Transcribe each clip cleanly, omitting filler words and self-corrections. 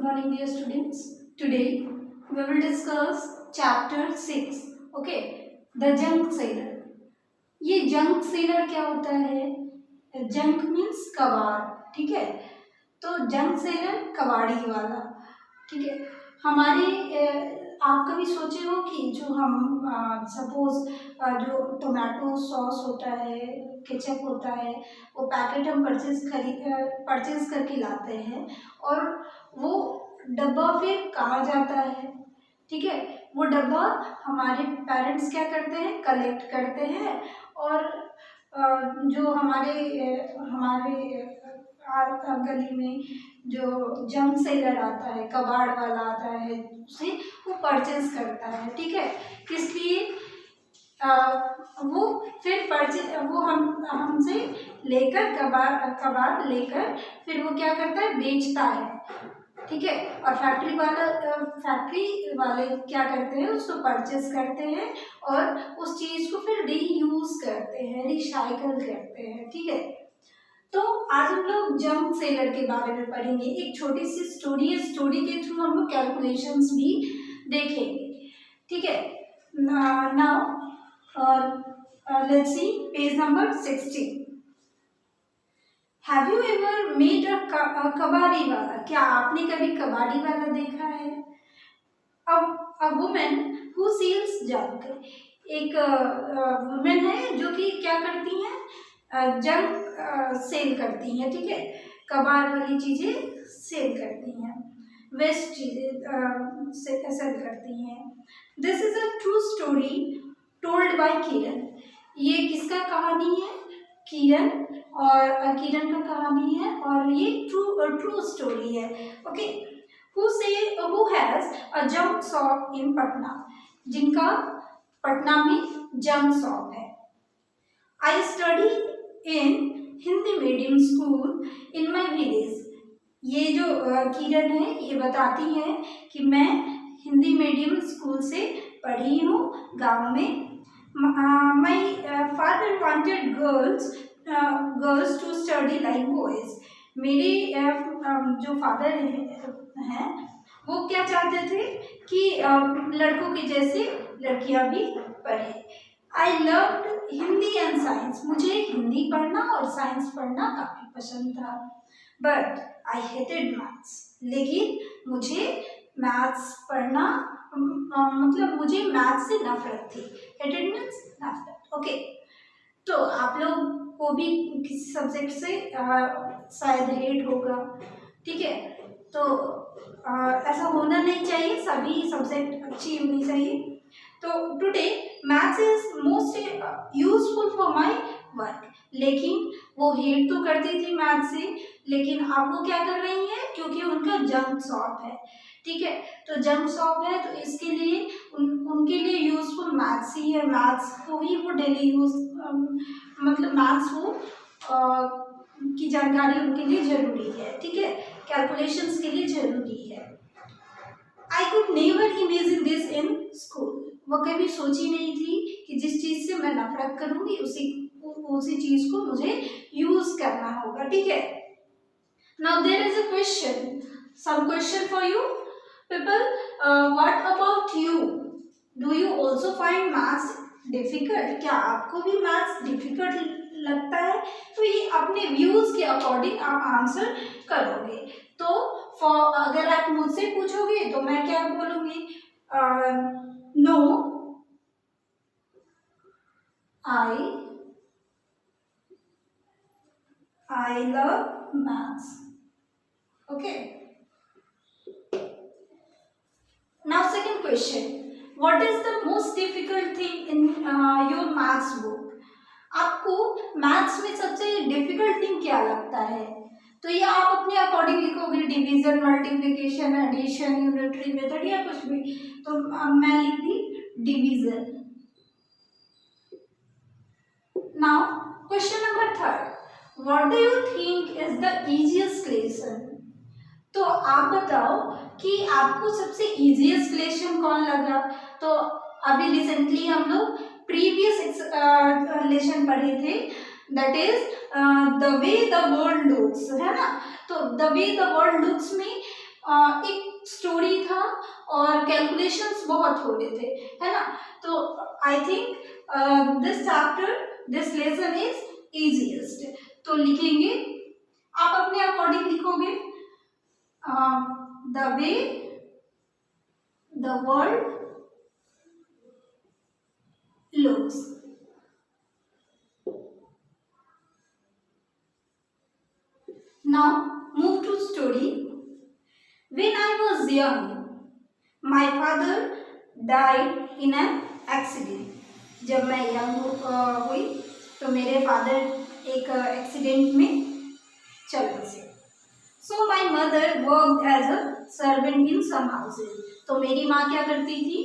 morning, dear students. Today we will discuss chapter 6. Okay, the junk sailor. ये junk seller क्या होता है? Junk means कबाड़, ठीक है। तो जंक सेलर कबाड़ी वाला, ठीक है। आप कभी सोचे हो कि जो हम सपोज जो टोमेटो सॉस होता है, केचप होता है, वो पैकेट हम परचेज करके लाते हैं और वो डब्बा फिर कहाँ जाता है, ठीक है। वो डब्बा हमारे पेरेंट्स क्या करते हैं, कलेक्ट करते हैं और जो हमारे गली में जो जंक सेलर आता है, कबाड़ वाला आता है, उसे वो परचेज करता है, ठीक है। इसलिए वो फिर वो हमसे लेकर कबाड़ लेकर फिर वो क्या करता है, बेचता है, ठीक है। और फैक्ट्री वाले क्या करते हैं, उसको परचेस करते हैं और उस चीज को फिर रीयूज करते हैं, रिसाइकल करते हैं, ठीक है। तो आज हम लोग जंक सेलर के बारे में पढ़ेंगे। एक छोटी सी स्टोरी है, स्टोरी के थ्रू हम लोग कैलकुलेशंस भी देखेंगे, ठीक है। Now let's see page number 60। Have you ever made a कबाड़ी वाला? क्या आपने कभी कबाड़ी वाला देखा है? A women who sales junk. एक वुमेन है जो कि क्या करती हैं, जंक सेल करती हैं, ठीक है। कबाड़ वाली चीजें सेल करती हैं, वेस्ट चीजें सेल करती हैं। This is a true story told by Kiran. ये किसका कहानी है? किरण, और किरण का कहानी है और ये ट्रू स्टोरी है, okay. Who has a junk shop in Patna, जिनका पटना में जंक शॉप है। I study in Hindi medium school in my village. ये जो किरण है ये बताती है कि मैं हिंदी मीडियम स्कूल से पढ़ी हूँ गांव में। My father wanted girls to study like boys. मेरे जो फादर हैं वो क्या चाहते थे कि लड़कों के जैसे लड़कियां भी पढ़े। I loved Hindi and science. मुझे हिंदी पढ़ना और साइंस पढ़ना काफी पसंद था। But I hated maths. लेकिन मुझे मैथ्स पढ़ना मतलब मुझे मैथ्स से नफरत थी। हेटेड मीन्स नफरत, ओके। तो आप लोग को भी किसी सब्जेक्ट से शायद हेट होगा, ठीक है। तो ऐसा होना नहीं चाहिए, सभी सब्जेक्ट अच्छी होनी चाहिए। तो today maths is most useful for my work. लेकिन वो हेट तो करती थी मैथ्स से, लेकिन अब वो क्या कर रही है, क्योंकि उनका जंक शॉप है, ठीक है। तो जंक शॉप है तो इसके लिए उनके लिए यूजफुल मैथ्स ही है। मैथ्स को ही वो डेली यूज मतलब मैथ्स को की जानकारी उनके लिए जरूरी है, ठीक है। कैलकुलेशंस के लिए जरूरी है। I could never imagine this in school. वो कभी सोची नहीं थी कि जिस चीज से मैं नफरत करूंगी उसी चीज को मुझे यूज करना होगा, ठीक है। Now there is a question, some question for you people. What about you? Do you also find maths difficult? क्या आपको भी मैथ्स डिफिकल्ट लगता है? तो ये अपने व्यूज के अकॉर्डिंग आप आंसर करोगे। तो अगर आप मुझसे पूछोगे तो मैं क्या बोलूंगी? No, I love maths, okay. Now second question, what is the most difficult thing in your maths book? आपको मैथ्स में सबसे डिफिकल्ट थिंग क्या लगता है? तो ये आप अपने अकॉर्डिंग लिखोगे, division, multiplication, addition, unitary method या कुछ भी। तो मैं लिख दी division. Now question number 3, what do you think is the easiest lesson? तो आप बताओ कि आपको सबसे इजीएस्ट लेसन कौन लगा? तो अभी रिसेंटली हम लोग प्रीवियस लेसन पढ़े थे, that is the way the world looks, है ना। तो the way the world looks में एक स्टोरी था और कैलकुलेशंस बहुत हो रहे थे, है ना। तो I think this chapter, this lesson is easiest. तो लिखेंगे, आप अपने अकॉर्डिंग लिखोगे, the way the world looks. Now move to story. When I was young, my father died in an accident. जब मैं यंग हुई तो मेरे फादर एक एक्सीडेंट में चल बसे। So my mother worked as a servant in some houses. तो मेरी माँ क्या करती थी,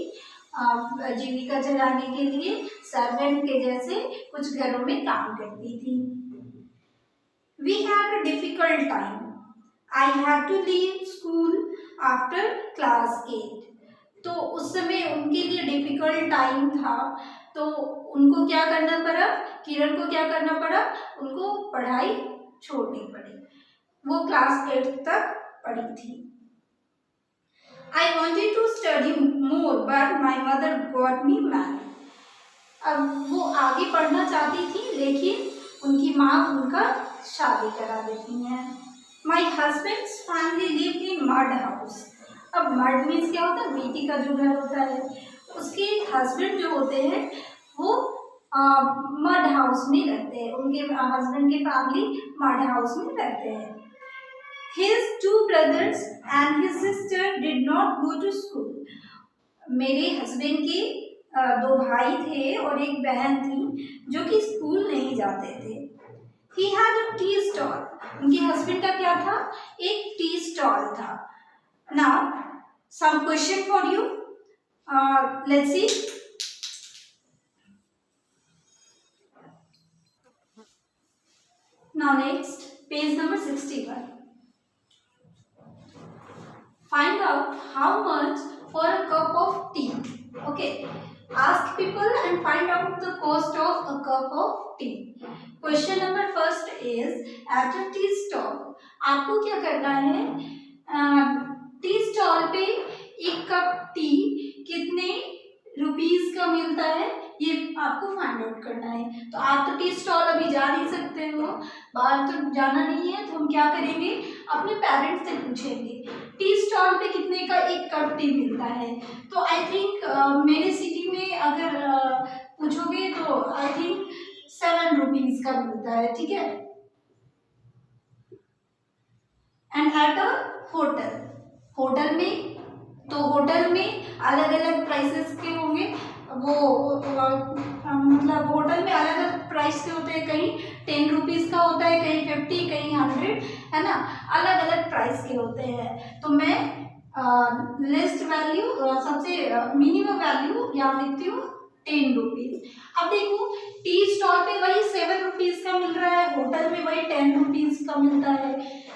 जीविका चलाने के लिए सर्वेंट के जैसे कुछ घरों में काम करती थी। We had a difficult time. I had to leave school after class 8. तो उस समय उनके लिए डिफिकल्ट टाइम था, तो उनको क्या करना पड़ा, किरण को क्या करना पड़ा, उनको पढ़ाई छोड़नी पड़ी। वो क्लास 8 तक पढ़ी थी। I wanted to study more, but my mother got me married. अब वो आगे पढ़ना चाहती थी, लेकिन उनकी माँ उनका शादी करा देती हैं। My husband's family lived in mud house. अब मड मीन्स क्या होता है, मिट्टी का जो घर होता है। उसके हस्बैंड जो होते हैं वो मड हाउस में रहते हैं, उनके हस्बैंड की फैमिली मड हाउस में रहते हैं। His 2 brothers and his sister did not go to school. मेरे हस्बैंड के 2 भाई थे और एक बहन थी जो कि स्कूल नहीं जाते थे। He had a tea stall. उनके हस्बैंड का क्या था, एक टी स्टॉल था। Now some question for you. Let's see. Now next, page number 61. Find out how much for a cup of tea. Okay. Ask people and find out the cost of a cup of tea. Question number first is at a tea stall. आपको क्या करना है, tea stall पे एक cup T कितने rupees का मिलता है ये आपको फाइंड आउट करना है। तो आप तो टी स्टॉल अभी जा नहीं सकते हो, बाहर तो जाना नहीं है, तो हम क्या करेंगे, अपने पेरेंट्स से पूछेंगे टी स्टॉल पे कितने का एक कप टी मिलता है। तो आई थिंक मेरे सिटी में अगर पूछोगे तो आई थिंक 7 रुपीज का मिलता है, ठीक है। And at a hotel, hotel में, तो होटल में अलग अलग प्राइसेस के होंगे, वो मतलब होटल में अलग अलग प्राइस के होते हैं, कहीं 10 रुपीज़ का होता है, कहीं 50, कहीं 100, है ना, अलग अलग प्राइस के होते हैं। तो मैं लिस्ट वैल्यू, सबसे मिनिमम वैल्यू यहाँ लिखती हूँ 10 रुपीज़। अब देखो टी स्टॉल पे वही 7 रुपीज़ का मिल रहा है, होटल में वही 10 रुपीज़ का मिलता है।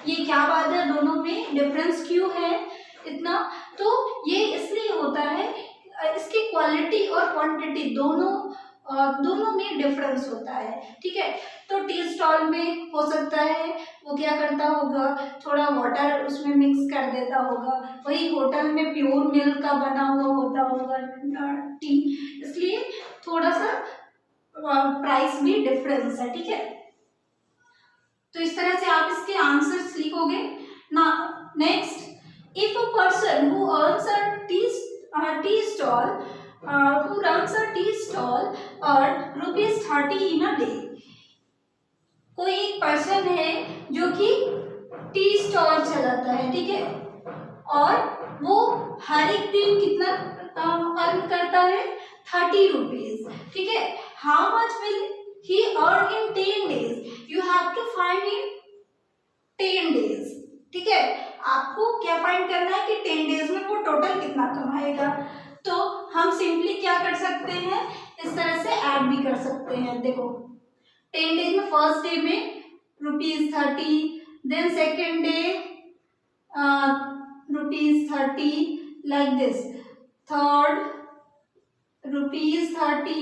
ये क्या बात है, दोनों में डिफरेंस क्यों है इतना? तो ये इसलिए होता है, इसकी क्वालिटी और क्वांटिटी दोनों में डिफरेंस होता है, ठीक है। तो टी स्टॉल में हो सकता है वो क्या करता होगा, थोड़ा वाटर उसमें मिक्स कर देता होगा, वही होटल में प्योर मिल्क का बना हुआ होता होगा टी, इसलिए थोड़ा सा प्राइस भी डिफरेंस है, ठीक है। तो इस तरह से आप इसके आंसर्स लिखोगे ना। Next, if a person who earns a tea stall who runs a tea stall earn ₹30 in a day. कोई एक पर्सन है जो कि टी स्टॉल चलाता है, ठीक है, और वो हर एक दिन कितना अर्न करता है, 30 रुपीज, ठीक है। How much will he earn in 10 days? You have to find in 10 days, ठीक है। आपको क्या फाइंड करना है कि 10 डेज में वो टोटल कितना कमाएगा। तो हम सिंपली क्या कर सकते हैं, इस तरह से ऐड भी कर सकते हैं। देखो 10 डेज में फर्स्ट डे में ₹30, then second day ₹30, like this, third ₹30,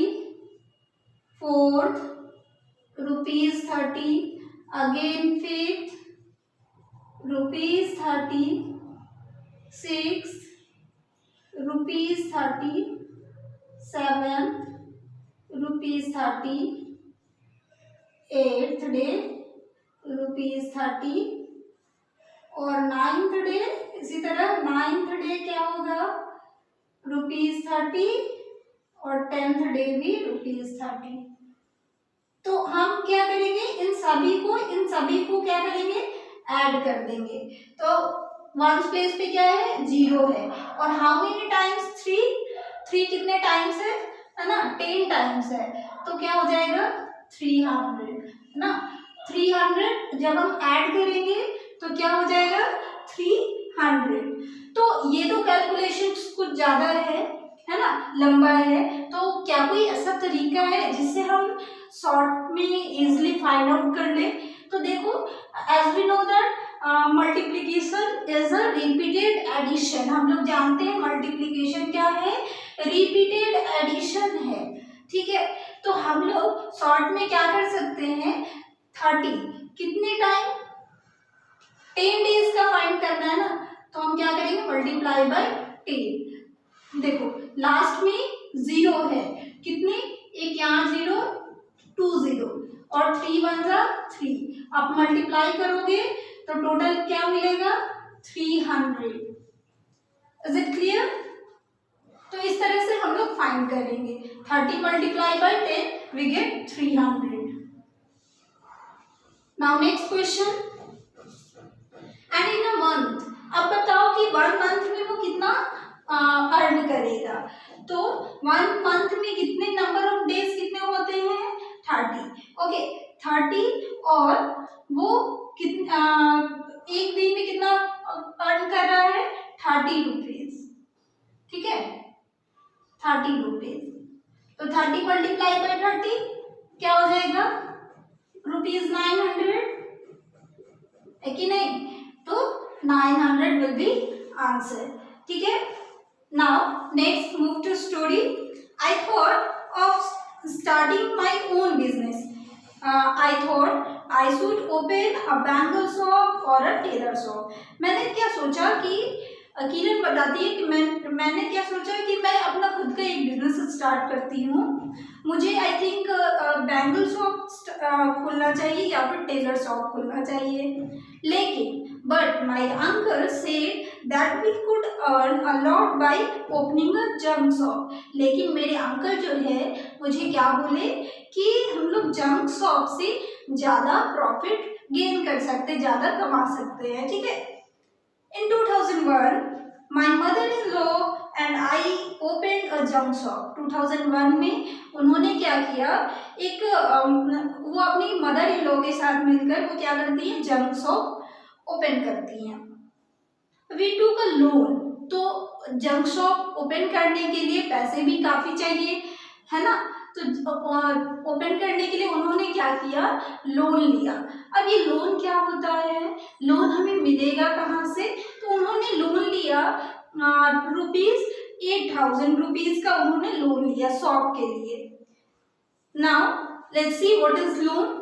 fourth ₹30, again fifth ₹30, 6 rupees 30, 7 rupees 30, 8th day rupees 30 और 9th डे इसी तरह 9th डे क्या होगा rupees 30 और 10th डे भी rupees 30। तो हम क्या करेंगे इन सभी को क्या करेंगे ऐड कर देंगे। तो वंस प्लेस पे क्या है 0 है और हाउ मेनी टाइम्स 3 कितने टाइम्स है ना 10 टाइम्स है तो क्या हो जाएगा 300 है ना। 300 जब हम ऐड करेंगे तो क्या हो जाएगा 300। तो ये तो कैलकुलेशन कुछ ज्यादा है ना लंबा है। तो क्या कोई ऐसा तरीका है जिससे हम शॉर्ट में इजिली फाइंड आउट कर ले। तो देखो as we know that multiplication is a repeated addition. हम लोग जानते हैं मल्टीप्लिकेशन क्या है रिपीटेड एडिशन है ठीक है। तो हम लोग शॉर्ट में क्या कर सकते हैं 30 कितने टाइम 10 डेज का फाइंड करना है ना तो हम क्या करेंगे मल्टीप्लाई बाय 10। देखो लास्ट में 0 है कितने एक यहाँ 0 2 0 और 3 1 जा 3 आप मल्टीप्लाई करोगे तो टोटल क्या मिलेगा 300। Is it clear. तो इस तरह से हम लोग फाइंड करेंगे 30 multiply by 10 we get 300। Now next question and in a month. अब बताओ कि 1 मंथ में वो कितना अर्न करेगा। तो 1 मंथ में कितने नंबर ऑफ डेज कितने होते हैं 30 ओके 30 और वो एक दिन में कितना अर्न कर रहा है 30 रुपीज ठीक है 30 रुपीज। तो 30 मल्टीप्लाई बाय 30 क्या हो जाएगा रुपीज 900 है कि नहीं। तो 900 विल बी आंसर ठीक है। Now next move to story. I thought of starting my own business. I thought I should open a bangle shop और अ टेलर शॉप। मैंने क्या सोचा कि किरण बताती है कि मैंने क्या सोचा कि मैं अपना खुद का एक बिजनेस स्टार्ट करती हूँ। मुझे आई थिंक बैंगल शॉप खोलना चाहिए या फिर टेलर शॉप खोलना चाहिए। लेकिन but my uncle said that we could earn a lot by opening a junk shop. लेकिन मेरे अंकल जो है मुझे क्या बोले कि हम लोग जंक शॉप से ज़्यादा प्रॉफिट गेन कर सकते ज़्यादा कमा सकते हैं ठीक है। In 2001, my mother-in-law and I opened a junk shop. 2001 में उन्होंने क्या किया एक वो अपनी मदर इन लॉ के साथ मिलकर वो क्या करती हैं जंक शॉप ओपन करती हैं। We took a loan। तो जंक शॉप ओपन करने के लिए पैसे भी काफ़ी चाहिए है ना। तो ओपन करने के लिए उन्होंने क्या किया लोन लिया। अब ये लोन क्या होता है लोन हमें मिलेगा कहाँ से। तो उन्होंने लोन लिया ₹8000 रुपीज का उन्होंने लोन लिया शॉप के लिए। Now let's see what is loan.